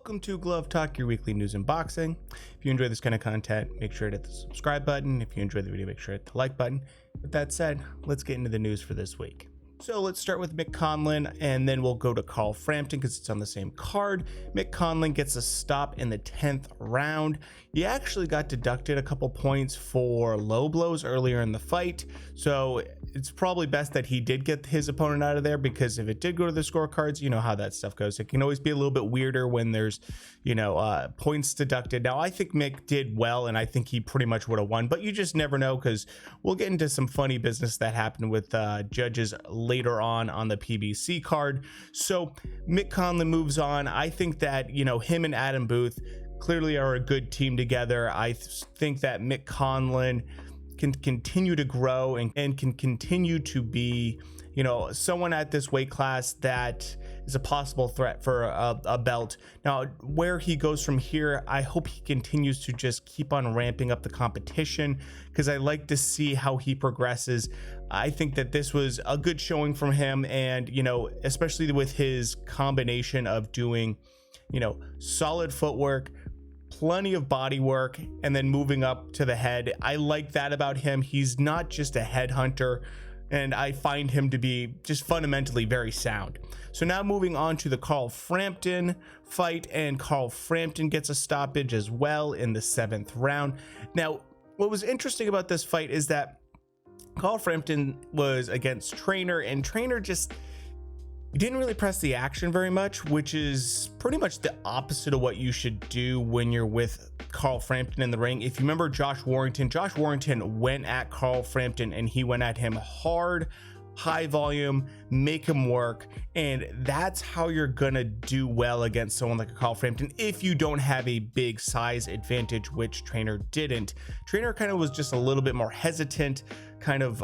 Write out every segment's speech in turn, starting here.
Welcome to Glove Talk, your weekly news in boxing. If you enjoy this kind of content, make sure to hit the subscribe button. If you enjoy the video, make sure to hit the like button. With that said, let's get into the news for this week. So let's start with Mick Conlan, and then we'll go to Conlan Frampton because it's on the same card. Mick Conlan gets a stop in the 10th round. He actually got deducted a couple points for low blows earlier in the fight, so it's probably best that he did get his opponent out of there, because if it did go to the scorecards, you know how that stuff goes. It can always be a little bit weirder when there's, points deducted. Now, I think Mick did well, and I think he pretty much would have won, but you just never know, because we'll get into some funny business that happened with judges later on the PBC card. So Mick Conlan moves on. I think that, him and Adam Booth clearly are a good team together. I think that Mick Conlan can continue to grow and can continue to be, someone at this weight class that is a possible threat for a belt. Now, where he goes from here, I hope he continues to just keep on ramping up the competition, because I like to see how he progresses. I think that this was a good showing from him, and, especially with his combination of doing, solid footwork, plenty of body work, and then moving up to the head. I like that about him. He's not just a headhunter, and I find him to be just fundamentally very sound. So now moving on to the Conlan Frampton fight, and Conlan Frampton gets a stoppage as well in the 7th round. Now, what was interesting about this fight is that Conlan Frampton was against Trainer, and Trainer just didn't really press the action very much, which is pretty much the opposite of what you should do when you're with Conlan Frampton in the ring. If you remember Josh Warrington went at Conlan Frampton, and he went at him hard, high volume, make him work, and that's how you're gonna do well against someone like a Conlan Frampton if you don't have a big size advantage, which Trainer didn't. Trainer kind of was just a little bit more hesitant, kind of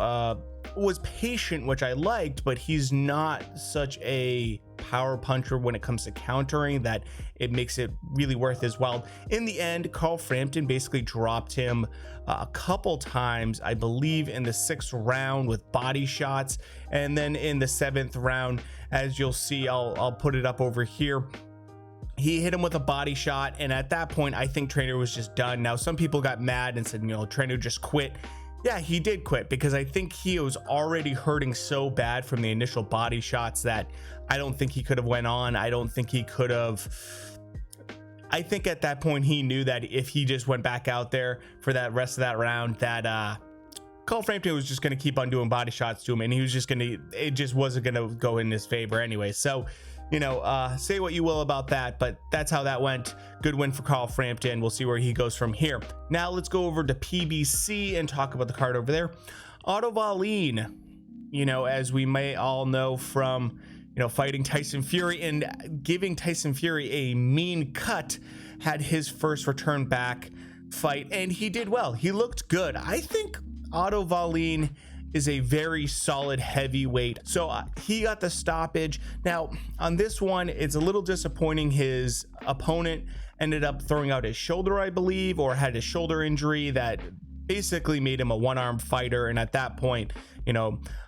was patient, which I liked, but he's not such a power puncher when it comes to countering that it makes it really worth his while. In the end, Conlan Frampton basically dropped him a couple times, I believe in the 6th round with body shots, and then in the 7th round, as you'll see, I'll put it up over here, he hit him with a body shot, and at that point I think Trainer was just done. Now, some people got mad and said, Trainer just quit. Yeah, he did quit, because I think he was already hurting so bad from the initial body shots that I don't think he could have went on. I don't think he could have. I think at that point he knew that if he just went back out there for that rest of that round, that Conlan Frampton was just going to keep on doing body shots to him, and he was just going to, it just wasn't going to go in his favor anyway. So, say what you will about that, but that's how that went. Good win for Conlan Frampton. We'll see where he goes from here. Now let's go over to PBC and talk about the card over there. Otto Wallin, as we may all know from, fighting Tyson Fury and giving Tyson Fury a mean cut, had his first return back fight, and he did well. He looked good. I think Otto Wallin is a very solid heavyweight, so he got the stoppage. Now on this one, it's a little disappointing. His opponent ended up throwing out his shoulder, I believe, or had a shoulder injury that basically made him a one-arm fighter, and at that point,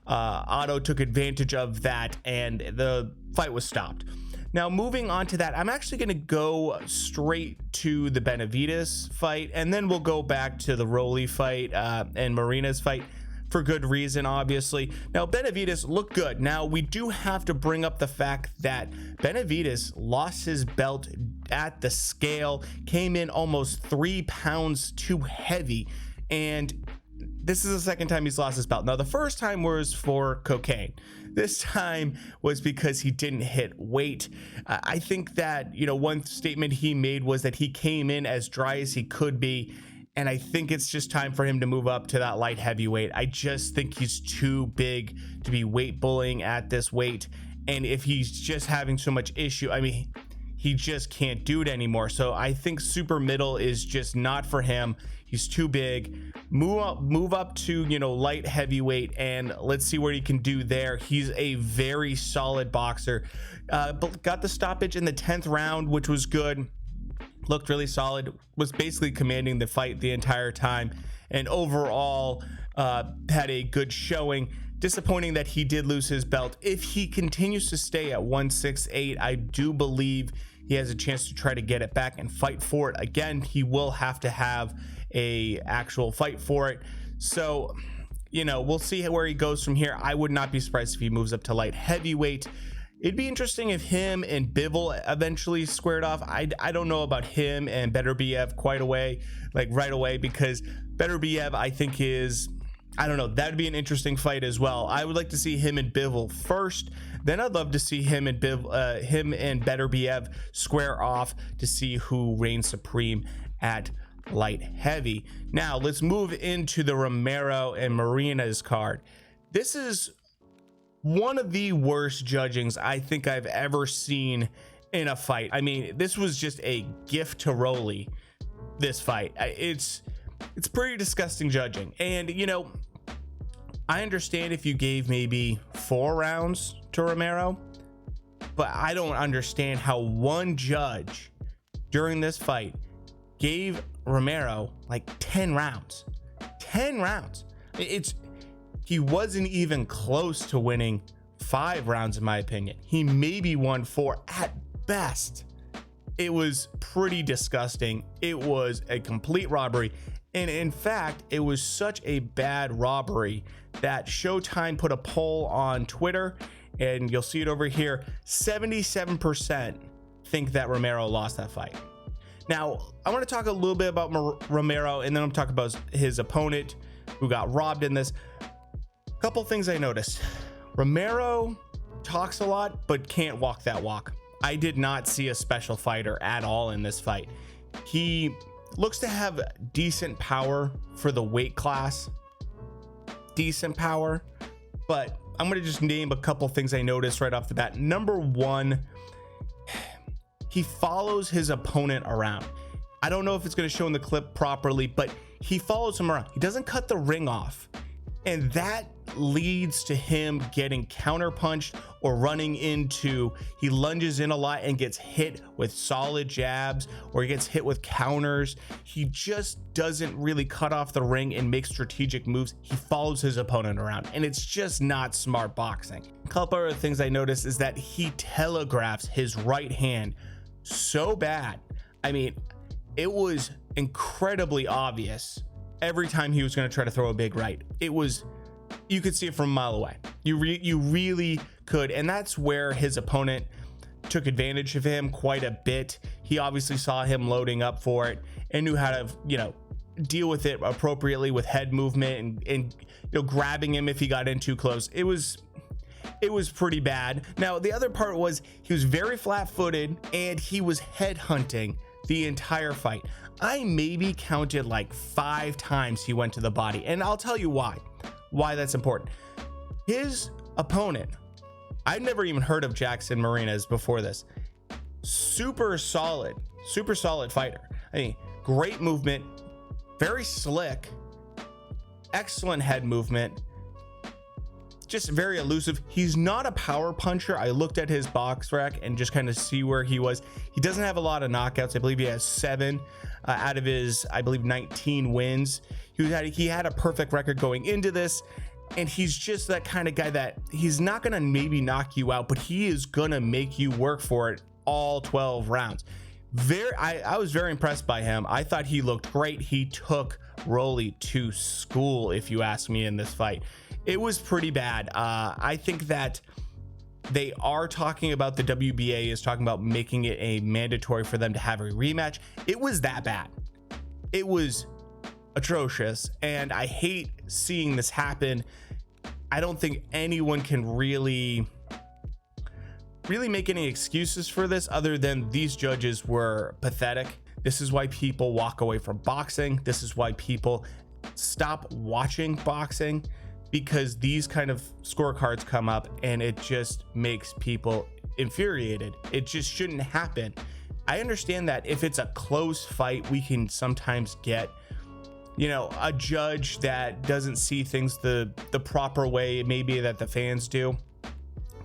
Otto took advantage of that, and the fight was stopped. Now, moving on to that, I'm actually going to go straight to the Benavidez fight, and then we'll go back to the Rolly fight and Marinez fight, for good reason, obviously. Now, Benavidez looked good. Now, we do have to bring up the fact that Benavidez lost his belt at the scale, came in almost 3 pounds too heavy, and this is the second time he's lost his belt. Now, the first time was for cocaine. This time was because he didn't hit weight. I think that, one statement he made was that he came in as dry as he could be, and I think it's just time for him to move up to that light heavyweight. I just think he's too big to be weight bullying at this weight, and if he's just having so much issue, he just can't do it anymore. So I think super middle is just not for him. He's too big. Move up to, light heavyweight, and let's see what he can do there. He's a very solid boxer. But got the stoppage in the 10th round, which was good. Looked really solid. Was basically commanding the fight the entire time, and overall had a good showing. Disappointing that he did lose his belt. If he continues to stay at 168, I do believe he has a chance to try to get it back and fight for it again. He will have to have a actual fight for it. So, you know, we'll see where he goes from here. I would not be surprised if he moves up to light heavyweight. It'd be interesting if him and Bivol eventually squared off. I don't know about him and Beterbiev right away, because Beterbiev, I think, is, I don't know, that'd be an interesting fight as well. I would like to see him and Bivol first. Then I'd love to see him and Beterbiev square off to see who reigns supreme at light heavy. Now let's move into the Romero and Marinez card. This is one of the worst judgings I think I've ever seen in a fight. I mean, this was just a gift to Rolly, this fight. It's pretty disgusting judging. And, you know, I understand if you gave maybe 4 rounds to Romero, but I don't understand how one judge during this fight gave Romero like 10 rounds. 10 rounds. He wasn't even close to winning 5 rounds, in my opinion. He maybe won 4 at best. It was pretty disgusting. It was a complete robbery. And in fact, it was such a bad robbery that Showtime put a poll on Twitter, and you'll see it over here. 77% think that Romero lost that fight. Now, I want to talk a little bit about Romero, and then I'm talking about his opponent who got robbed in this. Couple things I noticed. Romero talks a lot but can't walk that walk. I did not see a special fighter at all in this fight. He looks to have decent power for the weight class. Decent power. But I'm going to just name a couple things I noticed right off the bat. Number 1, he follows his opponent around. I don't know if it's going to show in the clip properly, but he follows him around. He doesn't cut the ring off. And that leads to him getting counterpunched or running into, he lunges in a lot and gets hit with solid jabs, or he gets hit with counters. He just doesn't really cut off the ring and make strategic moves. He follows his opponent around, and it's just not smart boxing. A couple other things I noticed is that he telegraphs his right hand so bad. I mean, it was incredibly obvious every time he was going to try to throw a big right. It was, you could see it from a mile away. You really could. And that's where his opponent took advantage of him quite a bit. He obviously saw him loading up for it and knew how to, you know, deal with it appropriately with head movement and you know, grabbing him if he got in too close. It was pretty bad. Now, the other part was he was very flat-footed and he was head hunting the entire fight. I maybe counted like 5 times he went to the body, and I'll tell you why that's important. His opponent, I'd never even heard of Jackson Marinez before this. Super solid fighter. I mean, great movement, very slick, excellent head movement, just very elusive. He's not a power puncher. I looked at his box rack and just kind of see where he was. He doesn't have a lot of knockouts. I believe he has 7 out of his, I believe, 19 wins. He had a perfect record going into this, and he's just that kind of guy that he's not gonna maybe knock you out, but he is gonna make you work for it all 12 rounds. I was very impressed by him. I thought he looked great. He took Rolly to school, if you ask me, in this fight. It was pretty bad. I think that they are talking about, the WBA is talking about making it a mandatory for them to have a rematch. It was that bad. It was atrocious, and I hate seeing this happen. I don't think anyone can really make any excuses for this other than these judges were pathetic. This is why people walk away from boxing. This is why people stop watching boxing, because these kind of scorecards come up and it just makes people infuriated. It just shouldn't happen. I understand that if it's a close fight, we can sometimes get, you know, a judge that doesn't see things the proper way maybe that the fans do.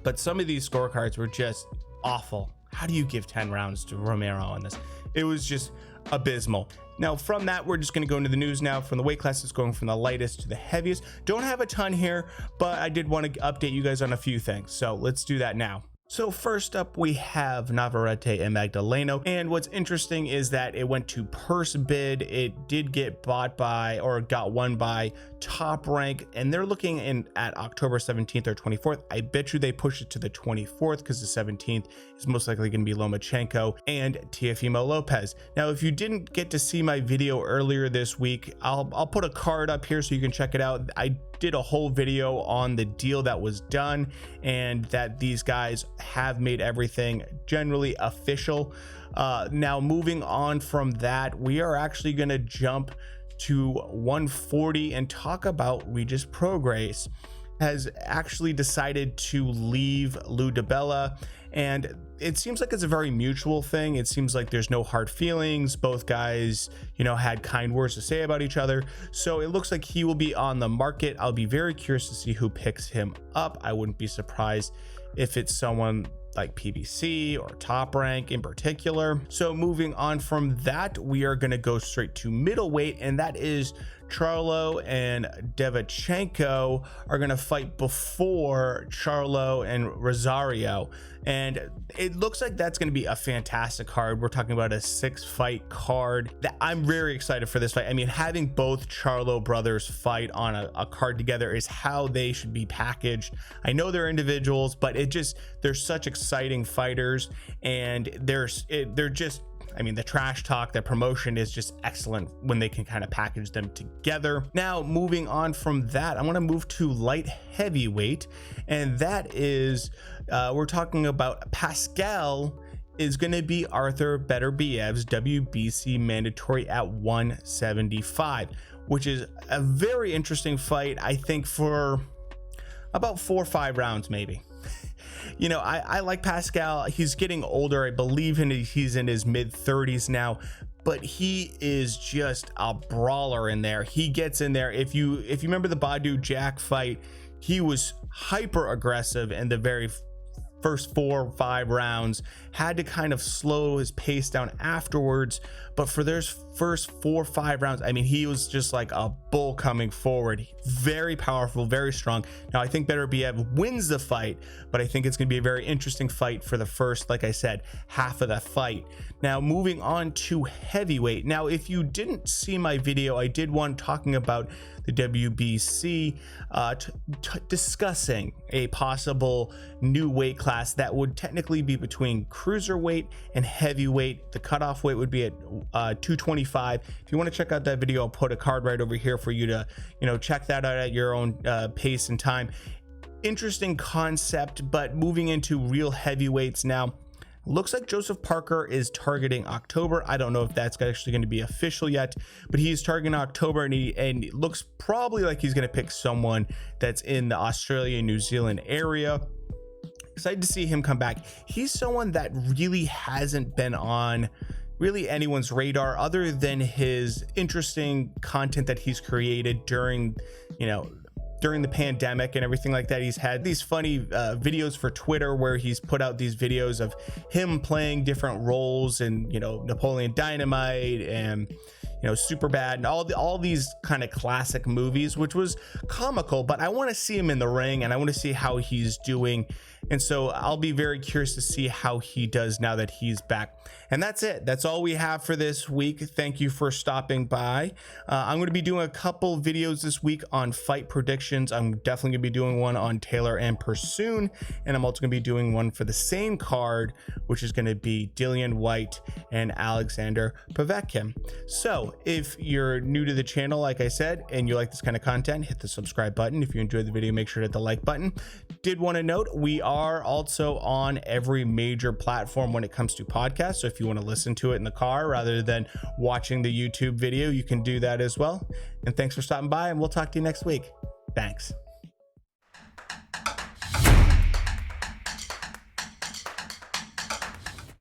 But some of these scorecards were just awful. How do you give 10 rounds to Romero on this? It was just abysmal. Now, from that, we're just going to go into the news now. From the weight classes, going from the lightest to the heaviest. Don't have a ton here, but I did want to update you guys on a few things. So let's do that now. So first up, we have Navarrete and Magdaleno. And what's interesting is that it went to purse bid. It did get bought by, or got won by, Top Rank, and they're looking in at October 17th or 24th. I bet you they push it to the 24th because the 17th is most likely going to be Lomachenko and Teofimo Lopez. Now, if you didn't get to see my video earlier this week, I'll put a card up here so you can check it out. I did a whole video on the deal that was done and that these guys have made everything generally official. Now, moving on from that, we are actually going to jump to 140 and talk about Regis Prograis. Has actually decided to leave Lou DiBella, and it seems like it's a very mutual thing. It seems like there's no hard feelings. Both guys, you know, had kind words to say about each other, so it looks like he will be on the market. I'll be very curious to see who picks him up. I wouldn't be surprised if it's someone like PBC or Top Rank in particular. So moving on from that, we are going to go straight to middleweight, and that is Charlo and Devchenko are going to fight before Charlo and Rosario, and it looks like that's going to be a fantastic card. We're talking about a 6-fight card that I'm very excited for this fight. I mean, having both Charlo brothers fight on a card together is how they should be packaged. I know they're individuals, but they're such exciting fighters, and they're just, I mean, the trash talk, the promotion is just excellent when they can kind of package them together. Now, moving on from that, I want to move to light heavyweight, and that is, we're talking about Pascal is going to be Arthur Beterbiev's WBC mandatory at 175, which is a very interesting fight, I think, for about 4 or 5 rounds, maybe. You know, I like Pascal. He's getting older. I believe he's in his mid-30s now, but he is just a brawler in there. He gets in there. If you remember the Badu Jack fight, he was hyper aggressive in the very first 4 or 5 rounds, had to kind of slow his pace down afterwards, but for those first 4 or 5 rounds, I mean, he was just like a bull coming forward. Very powerful, very strong. Now, I think Beterbiev wins the fight, but I think it's going to be a very interesting fight for the first, like I said, half of the fight. Now, moving on to heavyweight. Now, if you didn't see my video, I did one talking about the WBC, discussing a possible new weight class that would technically be between cruiserweight and heavyweight. The cutoff weight would be at 225. If you want to check out that video, I'll put a card right over here for you to, you know, check that out at your own pace and time. Interesting concept, but moving into real heavyweights now. Looks like Joseph Parker is targeting October. I don't know if that's actually going to be official yet, but he's targeting October, and it looks probably like he's going to pick someone that's in the Australia, New Zealand area. Excited to see him come back. He's someone that really hasn't been on really anyone's radar other than his interesting content that he's created during, you know, during the pandemic and everything like that. He's had these funny videos for Twitter where he's put out these videos of him playing different roles in, you know, Napoleon Dynamite and, you know, Superbad and all these kind of classic movies, which was comical, but I want to see him in the ring and I want to see how he's doing. And so I'll be very curious to see how he does now that he's back. And that's it. That's all we have for this week. Thank you for stopping by. I'm going to be doing a couple videos this week on fight predictions. I'm definitely going to be doing one on Taylor and Pursoon, and I'm also going to be doing one for the same card, which is going to be Dillian White and Alexander Povetkin. So if you're new to the channel, like I said, and you like this kind of content, hit the subscribe button. If you enjoyed the video, make sure to hit the like button. Did want to note, we are also on every major platform when it comes to podcasts. So if you want to listen to it in the car rather than watching the YouTube video, you can do that as well. And thanks for stopping by, and we'll talk to you next week. Thanks.